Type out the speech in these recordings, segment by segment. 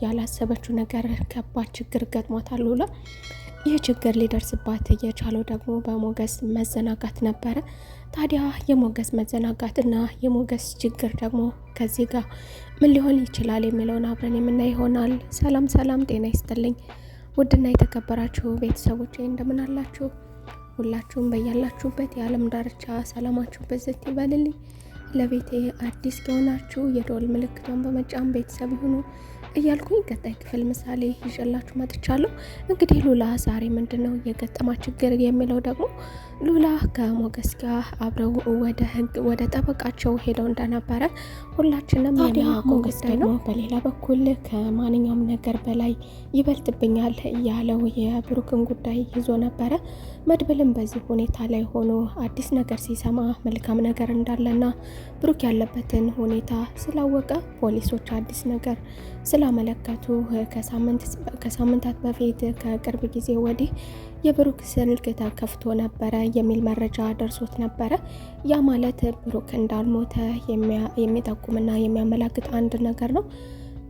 ያላሰበችው ነገር ከባድ ችግር ገጥሟታል ሉላ። ይህ ችግር ሊደርስባት የቻለው ደግሞ በሞገስ መዘናጋት ነበረ። ታዲያ የሞገስ መዘናጋትና የሞገስ ችግር ደግሞ ከዚህ ጋር ምን ሊሆን ይችላል የሚለውን አብረን የምናይ ይሆናል። ሰላም ሰላም፣ ጤና ይስጥልኝ ውድና የተከበራችሁ ቤተሰቦች እንደምን አላችሁ? ሁላችሁም በያላችሁበት የዓለም ዳርቻ ሰላማችሁ በዘት ይበልልኝ። ለቤቴ አዲስ ከሆናችሁ የደወል ምልክቷን በመጫን ቤተሰብ ይሁኑ እያልኩኝ ቀጣይ ክፍል ምሳሌ ይዤላችሁ መጥቻለሁ። እንግዲህ ሉላ ዛሬ ምንድነው የገጠማት ችግር የሚለው ደግሞ ሉላ ከሞገስ ጋር አብረው ወደ ህግ ወደ ጠበቃቸው ሄደው እንደነበረ ሁላችንም የምናውቀው ጉዳይ ነው። በሌላ በኩል ከማንኛውም ነገር በላይ ይበልጥብኛል ያለው የብሩክን ጉዳይ ይዞ ነበረ። መድብልም በዚህ ሁኔታ ላይ ሆኖ አዲስ ነገር ሲሰማ መልካም ነገር እንዳለና ብሩክ ያለበትን ሁኔታ ስላወቀ ፖሊሶች አዲስ ነገር ስላመለከቱ ከሳምንታት በፊት ከቅርብ ጊዜ ወዲህ የብሩክ ስልክ ተከፍቶ ነበረ የሚል መረጃ ደርሶት ነበረ። ያ ማለት ብሩክ እንዳልሞተ የሚጠቁምና የሚያመላክት አንድ ነገር ነው።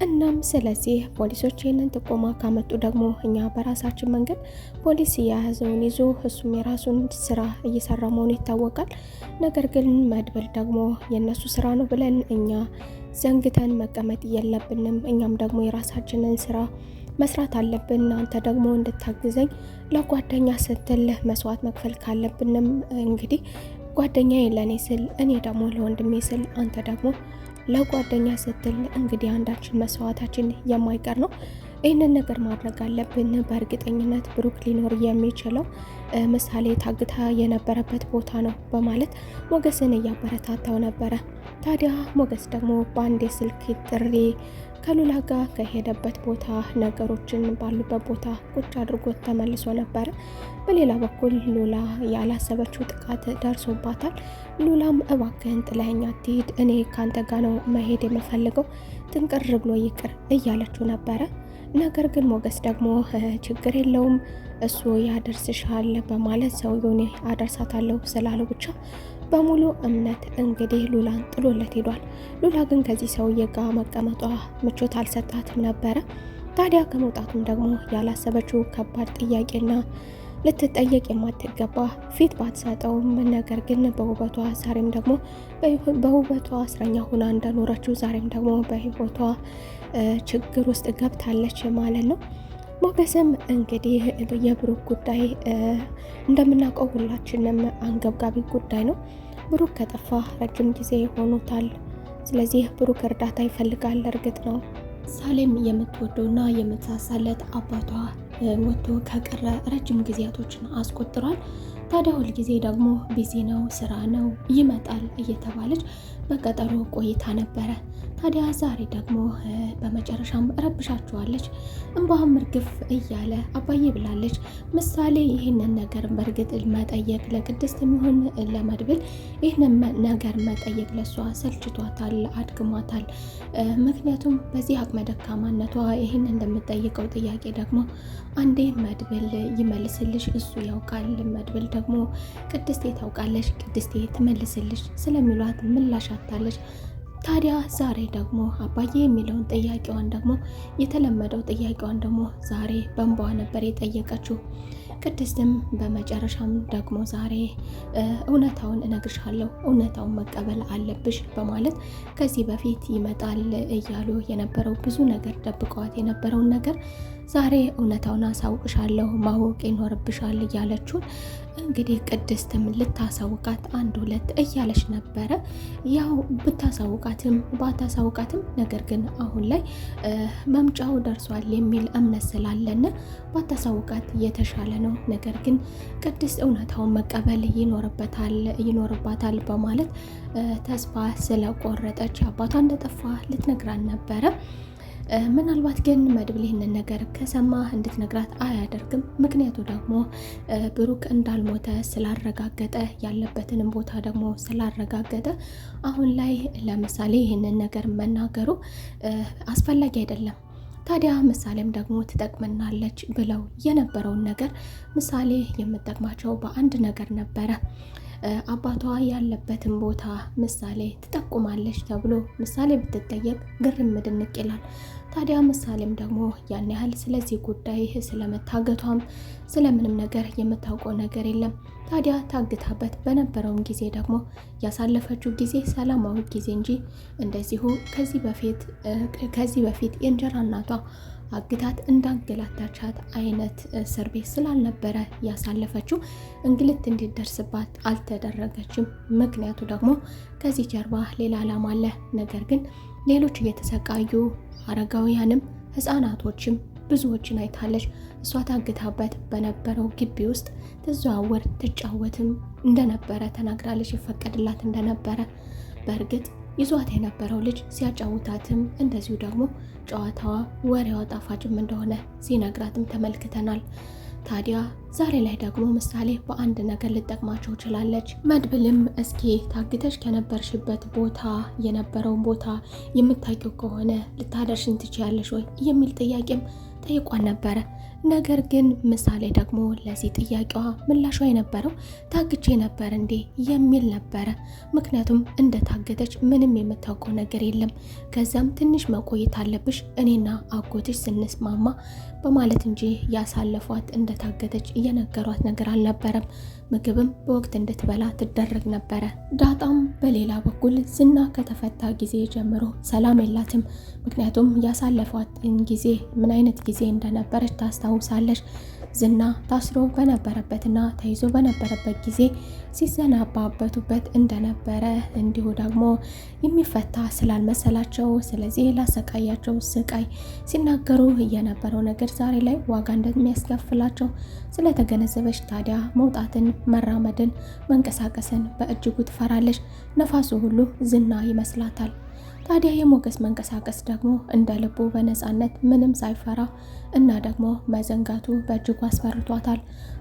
እናም ስለዚህ ፖሊሶች ይህንን ጥቆማ ካመጡ ደግሞ እኛ በራሳችን መንገድ ፖሊስ የያዘውን ይዞ እሱም የራሱን ስራ እየሰራ መሆኑ ይታወቃል። ነገር ግን መድብል ደግሞ የነሱ ስራ ነው ብለን እኛ ዘንግተን መቀመጥ የለብንም። እኛም ደግሞ የራሳችንን ስራ መስራት አለብን። አንተ ደግሞ እንድታግዘኝ ለጓደኛ ስትል መስዋዕት መክፈል ካለብንም እንግዲህ ጓደኛዬ ለኔ ስል እኔ ደግሞ ለወንድሜ ስል አንተ ደግሞ ለጓደኛ ስትል እንግዲህ አንዳችን መስዋዕታችን የማይቀር ነው። ይህንን ነገር ማድረግ አለብን። በእርግጠኝነት ብሩክ ሊኖር የሚችለው ምሳሌ ታግታ የነበረበት ቦታ ነው በማለት ሞገስን እያበረታታው ነበረ። ታዲያ ሞገስ ደግሞ በአንድ የስልክ ጥሪ ከሉላ ጋር ከሄደበት ቦታ ነገሮችን ባሉበት ቦታ ቁጭ አድርጎት ተመልሶ ነበረ። በሌላ በኩል ሉላ ያላሰበችው ጥቃት ደርሶባታል። ሉላም እባክህን ጥለኸኝ አትሂድ፣ እኔ ካንተ ጋር ነው መሄድ የምፈልገው፣ ጥንቅር ብሎ ይቅር እያለችው ነበረ። ነገር ግን ሞገስ ደግሞ ችግር የለውም እሱ ያደርስሻል በማለት ሰውዬውን አደርሳታለሁ ስላለው ብቻ በሙሉ እምነት እንግዲህ ሉላን ጥሎለት ሄዷል። ሉላ ግን ከዚህ ሰውዬ ጋር መቀመጧ ምቾት አልሰጣትም ነበረ። ታዲያ ከመውጣቱም ደግሞ ያላሰበችው ከባድ ጥያቄና ልትጠየቅ የማትገባ ፊት ባትሰጠውም ነገር ግን በውበቷ ዛሬም ደግሞ በውበቷ እስረኛ ሆና እንደኖረችው ዛሬም ደግሞ በህይወቷ ችግር ውስጥ ገብታለች ማለት ነው። ሞገስም እንግዲህ የብሩክ ጉዳይ እንደምናውቀው ሁላችንም አንገብጋቢ ጉዳይ ነው። ብሩክ ከጠፋ ረጅም ጊዜ ሆኖታል። ስለዚህ ብሩክ እርዳታ ይፈልጋል። እርግጥ ነው ሳሌም የምትወደውና የምትሳሳለት አባቷ ወጥቶ ከቀረ ረጅም ጊዜያቶችን አስቆጥሯል። ታዲያ ሁል ጊዜ ደግሞ ቢዚ ነው፣ ስራ ነው፣ ይመጣል እየተባለች በቀጠሮ ቆይታ ነበረ። ታዲያ ዛሬ ደግሞ በመጨረሻም ረብሻቸዋለች። እንባም እርግፍ እያለ አባዬ ብላለች። ምሳሌ ይህንን ነገር በእርግጥ መጠየቅ ለቅድስት የሚሆን ለመድብል ይህንን ነገር መጠየቅ ለሷ ሰልችቷታል፣ አድክሟታል። ምክንያቱም በዚህ አቅመ ደካማነቷ ይህን እንደምጠይቀው ጥያቄ ደግሞ አንዴ መድብል ይመልስልሽ፣ እሱ ያውቃል፣ መድብል ደግሞ ቅድስቴ ታውቃለች፣ ቅድስቴ ትመልስልሽ ስለሚሏት ምላሽ አታለች። ታዲያ ዛሬ ደግሞ አባዬ የሚለውን ጥያቄዋን ደግሞ የተለመደው ጥያቄዋን ደግሞ ዛሬ በእንባዋ ነበር የጠየቀችው። ቅድስትም በመጨረሻም ደግሞ ዛሬ እውነታውን እነግርሻለሁ፣ እውነታውን መቀበል አለብሽ በማለት ከዚህ በፊት ይመጣል እያሉ የነበረው ብዙ ነገር ደብቀዋት የነበረውን ነገር ዛሬ እውነታውን አሳውቅሻለሁ፣ ማወቅ ይኖርብሻል እያለችውን እንግዲህ ቅድስትም ልታሳውቃት አንድ ሁለት እያለች ነበረ። ያው ብታሳውቃትም ባታሳውቃትም ነገር ግን አሁን ላይ መምጫው ደርሷል የሚል እምነት ስላለን ባታሳውቃት የተሻለ ነው። ነገር ግን ቅድስት እውነታውን መቀበል ይኖርባታል በማለት ተስፋ ስለቆረጠች አባቷ እንደጠፋ ልትነግራን ነበረ። ምናልባት ግን መድብል ይህንን ነገር ከሰማ እንድትነግራት አያደርግም። ምክንያቱ ደግሞ ብሩክ እንዳልሞተ ስላረጋገጠ ያለበትንም ቦታ ደግሞ ስላረጋገጠ አሁን ላይ ለምሳሌ ይህንን ነገር መናገሩ አስፈላጊ አይደለም። ታዲያ ምሳሌም ደግሞ ትጠቅመናለች ብለው የነበረውን ነገር ምሳሌ የምጠቅማቸው በአንድ ነገር ነበረ። አባቷ ያለበትን ቦታ ምሳሌ ትጠቁማለች ተብሎ ምሳሌ ብትጠየቅ ግርም ድንቅ ይላል። ታዲያ ምሳሌም ደግሞ ያን ያህል ስለዚህ ጉዳይ ስለመታገቷም ስለምንም ነገር የምታውቀው ነገር የለም። ታዲያ ታግታበት በነበረውን ጊዜ ደግሞ ያሳለፈችው ጊዜ ሰላማዊ ጊዜ እንጂ እንደዚሁ ከዚህ በፊት የእንጀራ እናቷ አግታት እንዳንገላታቻት አይነት እስር ቤት ስላልነበረ ያሳለፈችው እንግልት እንዲደርስባት አልተደረገችም። ምክንያቱ ደግሞ ከዚህ ጀርባ ሌላ ዓላማ አለ። ነገር ግን ሌሎች እየተሰቃዩ አረጋውያንም ህፃናቶችም ብዙዎችን አይታለች። እሷ ታግታበት በነበረው ግቢ ውስጥ ትዘዋወር ትጫወትም እንደነበረ ተናግራለች። ይፈቀድላት እንደነበረ በእርግጥ ይዟት የነበረው ልጅ ሲያጫውታትም እንደዚሁ ደግሞ ጨዋታዋ ወሬዋ ጣፋጭም እንደሆነ ሲነግራትም ተመልክተናል። ታዲያ ዛሬ ላይ ደግሞ ምሳሌ በአንድ ነገር ልጠቅማቸው ችላለች። መድብልም እስኪ ታግተሽ ከነበርሽበት ቦታ የነበረውን ቦታ የምታውቂው ከሆነ ልታደርሽን ትችያለሽ ወይ የሚል ጥያቄም ጠይቋን ነበረ። ነገር ግን ምሳሌ ደግሞ ለዚህ ጥያቄዋ ምላሿ የነበረው ታግቼ ነበር እንዴ የሚል ነበረ። ምክንያቱም እንደታገተች ምንም የምታውቀው ነገር የለም። ከዛም ትንሽ መቆየት አለብሽ እኔና አጎትሽ ስንስማማ በማለት እንጂ ያሳለፏት እንደታገተች እየነገሯት ነገር አልነበረም። ምግብም በወቅት እንድትበላ ትደረግ ነበረ። ዳጣም በሌላ በኩል ዝና ከተፈታ ጊዜ ጀምሮ ሰላም የላትም። ምክንያቱም ያሳለፏትን ጊዜ ምን አይነት ጊዜ እንደነበረች ታስታውሳለች። ዝና ታስሮ በነበረበትና ተይዞ በነበረበት ጊዜ ሲዘናባበቱበት እንደነበረ እንዲሁ ደግሞ የሚፈታ ስላልመሰላቸው ስለዚህ ላሰቃያቸው ስቃይ ሲናገሩ የነበረው ነገር ዛሬ ላይ ዋጋ እንደሚያስከፍላቸው ስለተገነዘበች ታዲያ መውጣትን፣ መራመድን፣ መንቀሳቀስን በእጅጉ ትፈራለች። ነፋሱ ሁሉ ዝና ይመስላታል። ታዲያ የሞገስ መንቀሳቀስ ደግሞ እንደ ልቡ በነፃነት ምንም ሳይፈራ እና ደግሞ መዘንጋቱ በእጅጉ አስፈርቷታል።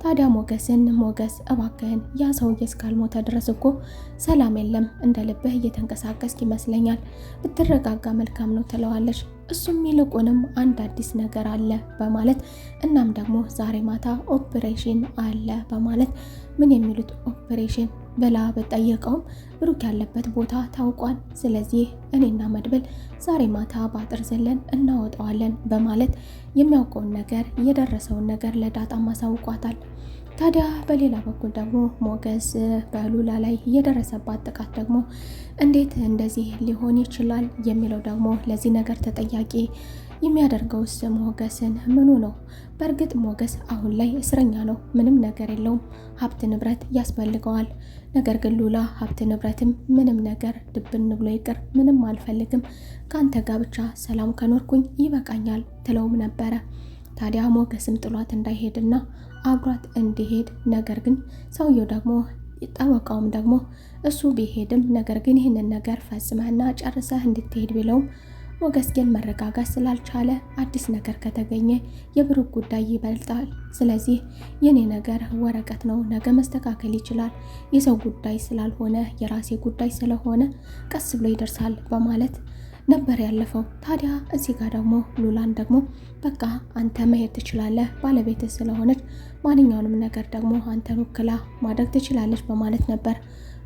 ታዲያ ሞገስ እባክህን ያ ሰውዬ እስካልሞተ ድረስ እኮ ሰላም የለም፣ እንደ ልብህ እየተንቀሳቀስክ ይመስለኛል፣ ብትረጋጋ መልካም ነው ትለዋለች። እሱም ይልቁንም አንድ አዲስ ነገር አለ በማለት እናም ደግሞ ዛሬ ማታ ኦፕሬሽን አለ በማለት ምን የሚሉት ኦፕሬሽን ብላ በጠየቀውም ብሩክ ያለበት ቦታ ታውቋል። ስለዚህ እኔና መድብል ዛሬ ማታ በአጥር ዘለን እናወጣዋለን በማለት የሚያውቀውን ነገር የደረሰውን ነገር ለዳጣ ማሳውቋታል። ታዲያ በሌላ በኩል ደግሞ ሞገስ በሉላ ላይ የደረሰባት ጥቃት ደግሞ እንዴት እንደዚህ ሊሆን ይችላል የሚለው ደግሞ ለዚህ ነገር ተጠያቂ የሚያደርገውስ ሞገስን ምኑ ነው? በእርግጥ ሞገስ አሁን ላይ እስረኛ ነው፣ ምንም ነገር የለውም፣ ሀብት ንብረት ያስፈልገዋል። ነገር ግን ሉላ ሀብት ንብረትም ምንም ነገር ድብን ብሎ ይቅር፣ ምንም አልፈልግም፣ ከአንተ ጋር ብቻ ሰላም ከኖርኩኝ ይበቃኛል ትለውም ነበረ። ታዲያ ሞገስም ጥሏት እንዳይሄድና አብሯት እንዲሄድ ነገር ግን ሰውየው ደግሞ ጠበቃውም ደግሞ እሱ ቢሄድም ነገር ግን ይህንን ነገር ፈጽመህና ጨርሰህ እንድትሄድ ቢለውም ሞገስ ግን መረጋጋት ስላልቻለ አዲስ ነገር ከተገኘ የብሩክ ጉዳይ ይበልጣል። ስለዚህ የኔ ነገር ወረቀት ነው፣ ነገ መስተካከል ይችላል፣ የሰው ጉዳይ ስላልሆነ የራሴ ጉዳይ ስለሆነ ቀስ ብሎ ይደርሳል በማለት ነበር ያለፈው። ታዲያ እዚህ ጋር ደግሞ ሉላን ደግሞ በቃ አንተ መሄድ ትችላለህ፣ ባለቤትህ ስለሆነች ማንኛውንም ነገር ደግሞ አንተን ወክላ ማድረግ ትችላለች በማለት ነበር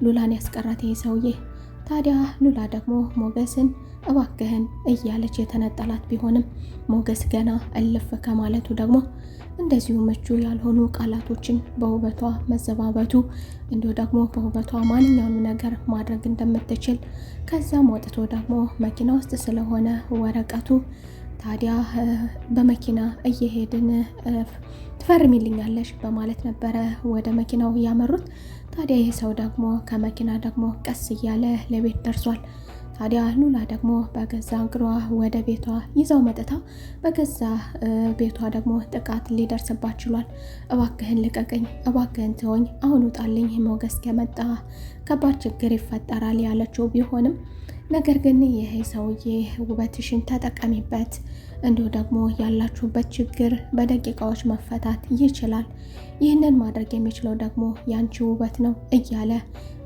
ሉላን ያስቀራት ይሄ ሰውዬ። ታዲያ ሉላ ደግሞ ሞገስን እባክህን እያለች የተነጠላት ቢሆንም ሞገስ ገና እልፍ ከማለቱ ደግሞ እንደዚሁ ምቹ ያልሆኑ ቃላቶችን በውበቷ መዘባበቱ እንዲሁ ደግሞ በውበቷ ማንኛውንም ነገር ማድረግ እንደምትችል ከዛም ወጥቶ ደግሞ መኪና ውስጥ ስለሆነ ወረቀቱ ታዲያ በመኪና እየሄድን ትፈርሚልኛለሽ በማለት ነበረ ወደ መኪናው ያመሩት። ታዲያ ይህ ሰው ደግሞ ከመኪና ደግሞ ቀስ እያለ ለቤት ደርሷል። ታዲያ ሉላ ደግሞ በገዛ እግሯ ወደ ቤቷ ይዛው መጥታ በገዛ ቤቷ ደግሞ ጥቃት ሊደርስባት ችሏል። እባክህን ልቀቀኝ፣ እባክህን ተወኝ፣ አሁን ውጣልኝ፣ ሞገስ ከመጣ ከባድ ችግር ይፈጠራል ያለችው ቢሆንም ነገር ግን ይሄ ሰውዬ ውበትሽን ተጠቀሚበት፣ እንዲሁ ደግሞ ያላችሁበት ችግር በደቂቃዎች መፈታት ይችላል፣ ይህንን ማድረግ የሚችለው ደግሞ ያንቺ ውበት ነው እያለ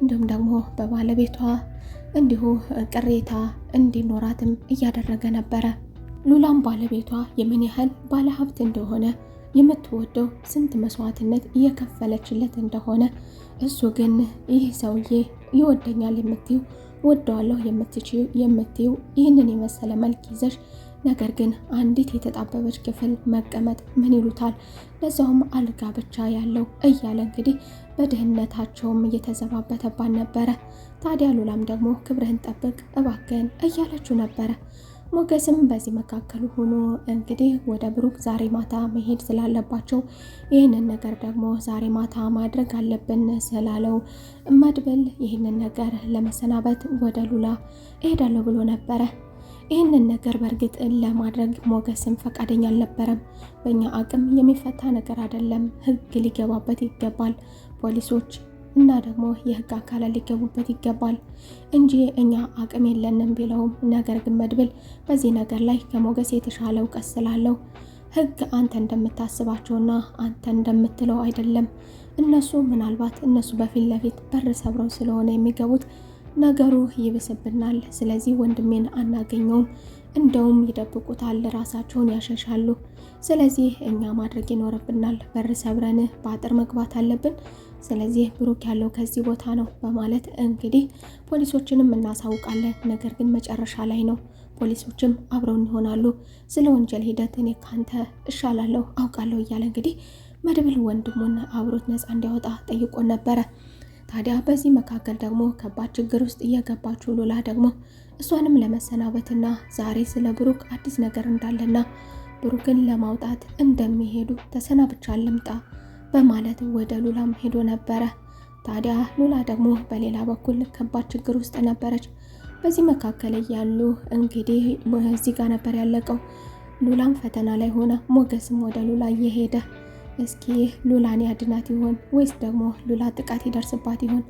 እንዲሁም ደግሞ በባለቤቷ እንዲሁ ቅሬታ እንዲኖራትም እያደረገ ነበረ። ሉላም ባለቤቷ የምን ያህል ባለሀብት እንደሆነ የምትወደው ስንት መስዋዕትነት እየከፈለችለት እንደሆነ እሱ ግን ይህ ሰውዬ ይወደኛል የምትዩ ወደዋለሁ የምትዩ ይህንን የመሰለ መልክ ይዘሽ ነገር ግን አንዲት የተጣበበች ክፍል መቀመጥ ምን ይሉታል? ለዛውም አልጋ ብቻ ያለው እያለ እንግዲህ በድህነታቸውም እየተዘባበተባን ነበረ። ታዲያ ሉላም ደግሞ ክብርህን ጠብቅ እባክህን እያለችው ነበረ። ሞገስም በዚህ መካከል ሆኖ እንግዲህ ወደ ብሩክ ዛሬ ማታ መሄድ ስላለባቸው ይህንን ነገር ደግሞ ዛሬ ማታ ማድረግ አለብን ስላለው መድብል ይህንን ነገር ለመሰናበት ወደ ሉላ እሄዳለሁ ብሎ ነበረ። ይህንን ነገር በእርግጥ ለማድረግ ሞገስም ፈቃደኛ አልነበረም። በእኛ አቅም የሚፈታ ነገር አይደለም፣ ህግ ሊገባበት ይገባል፣ ፖሊሶች እና ደግሞ የህግ አካላት ሊገቡበት ይገባል እንጂ እኛ አቅም የለንም ቢለውም፣ ነገር ግን መድብል በዚህ ነገር ላይ ከሞገስ የተሻለ እውቀት ስላለው ህግ አንተ እንደምታስባቸውና አንተ እንደምትለው አይደለም። እነሱ ምናልባት በፊት ለፊት በር ሰብረው ስለሆነ የሚገቡት ነገሩ ይብስብናል። ስለዚህ ወንድሜን አናገኘውም፣ እንደውም ይደብቁታል፣ ራሳቸውን ያሸሻሉ። ስለዚህ እኛ ማድረግ ይኖርብናል፣ በር ሰብረን በአጥር መግባት አለብን። ስለዚህ ብሩክ ያለው ከዚህ ቦታ ነው በማለት እንግዲህ ፖሊሶችንም እናሳውቃለን። ነገር ግን መጨረሻ ላይ ነው፣ ፖሊሶችም አብረውን ይሆናሉ። ስለ ወንጀል ሂደት እኔ ካንተ እሻላለሁ አውቃለሁ እያለ እንግዲህ መድብል ወንድሙን አብሮት ነፃ እንዲያወጣ ጠይቆን ነበረ። ታዲያ በዚህ መካከል ደግሞ ከባድ ችግር ውስጥ እየገባችው ሉላ ደግሞ እሷንም ለመሰናበትና ዛሬ ስለ ብሩክ አዲስ ነገር እንዳለና ብሩክን ለማውጣት እንደሚሄዱ ተሰናብቻ ልምጣ በማለት ወደ ሉላም ሄዶ ነበረ። ታዲያ ሉላ ደግሞ በሌላ በኩል ከባድ ችግር ውስጥ ነበረች። በዚህ መካከል ያሉ እንግዲህ እዚህ ጋር ነበር ያለቀው። ሉላም ፈተና ላይ ሆነ፣ ሞገስም ወደ ሉላ እየሄደ እስኪ ሉላን ያድናት ይሆን ወይስ ደግሞ ሉላ ጥቃት ይደርስባት ይሆን?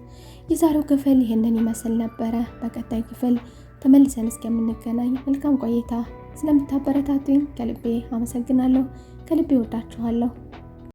የዛሬው ክፍል ይህንን ይመስል ነበረ። በቀጣይ ክፍል ተመልሰን እስከምንገናኝ መልካም ቆይታ። ስለምታበረታቱኝ ከልቤ አመሰግናለሁ። ከልቤ ወዳችኋለሁ።